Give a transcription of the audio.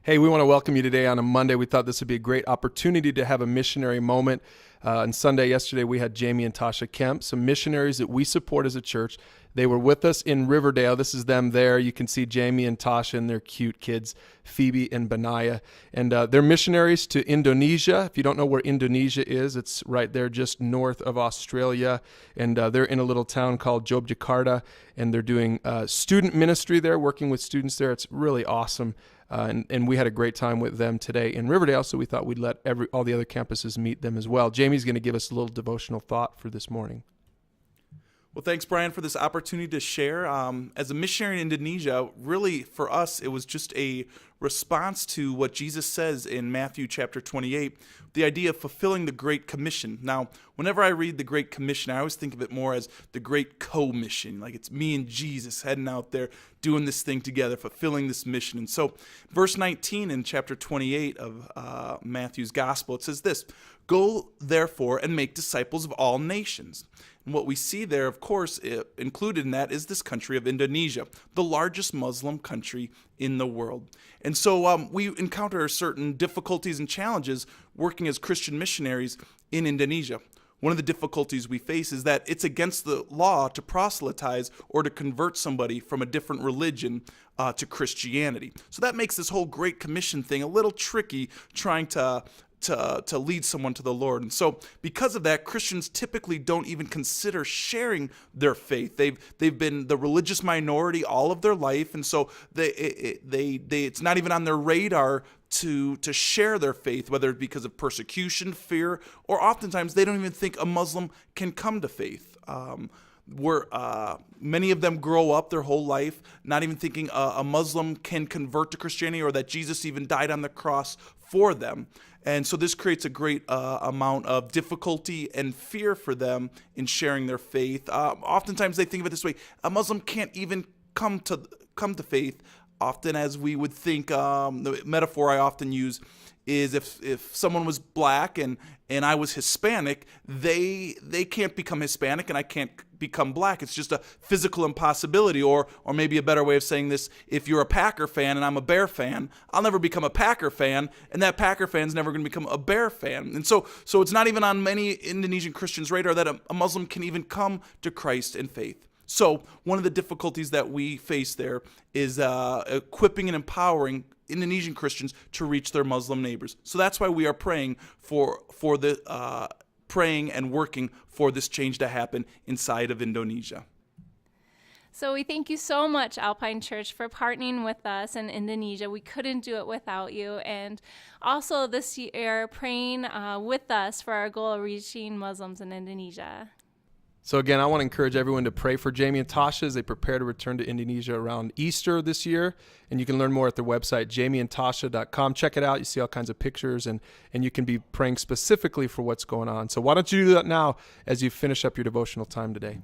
Hey, we want to welcome you today on a Monday. We thought this would be a great opportunity to have a missionary moment. On Sunday, yesterday, we had Jamie and Tasha Kemp, some missionaries that we support as a church. They were with us in Riverdale. This is them there. You can see Jamie and Tasha and their cute kids, Phoebe and Benaiah. And they're missionaries to Indonesia. If you don't know where Indonesia is, it's right there just north of Australia. And they're in a little town called Yogyakarta. And they're doing student ministry there, working with students there. It's really awesome. And we had a great time with them today in Riverdale, so we thought we'd let all the other campuses meet them as well. Jamie's going to give us a little devotional thought for this morning. Well, thanks, Brian, for this opportunity to share. As a missionary in Indonesia, really, for us, it was just a response to what Jesus says in Matthew chapter 28, the idea of fulfilling the Great Commission. Now, whenever I read the Great Commission, I always think of it more as the Great Co-mission, like it's me and Jesus heading out there doing this thing together, fulfilling this mission. And so, verse 19 in chapter 28 of Matthew's Gospel, it says this, "Go, therefore, and make disciples of all nations." And what we see there, of course, included in that is this country of Indonesia, the largest Muslim country in the world. And so we encounter certain difficulties and challenges working as Christian missionaries in Indonesia. One of the difficulties we face is that it's against the law to proselytize or to convert somebody from a different religion to Christianity. So that makes this whole Great Commission thing a little tricky, trying to lead someone to the Lord. And so because of that, Christians typically don't even consider sharing their faith. They've been the religious minority all of their life, and so it's not even on their radar to share their faith, whether it's because of persecution, fear, or oftentimes they don't even think a Muslim can come to faith. Many of them grow up their whole life not even thinking a Muslim can convert to Christianity or that Jesus even died on the cross for them. And so this creates a great amount of difficulty and fear for them in sharing their faith. Oftentimes they think of it this way: a Muslim can't even come to faith. Often, as we would think, the metaphor I often use is if someone was black and I was Hispanic, they can't become Hispanic and I can't become black. It's just a physical impossibility. Or maybe a better way of saying this, if you're a Packer fan and I'm a Bear fan, I'll never become a Packer fan, and that Packer fan's never going to become a Bear fan. And so it's not even on many Indonesian Christians' radar that a Muslim can even come to Christ in faith. So one of the difficulties that we face there is equipping and empowering Indonesian Christians to reach their Muslim neighbors. So that's why we are praying praying and working for this change to happen inside of Indonesia. So we thank you so much, Alpine Church, for partnering with us in Indonesia. We couldn't do it without you. And also this year, praying with us for our goal of reaching Muslims in Indonesia. So again, I want to encourage everyone to pray for Jamie and Tasha as they prepare to return to Indonesia around Easter this year. And you can learn more at their website, jamieandtasha.com. Check it out. You see all kinds of pictures, and you can be praying specifically for what's going on. So why don't you do that now as you finish up your devotional time today?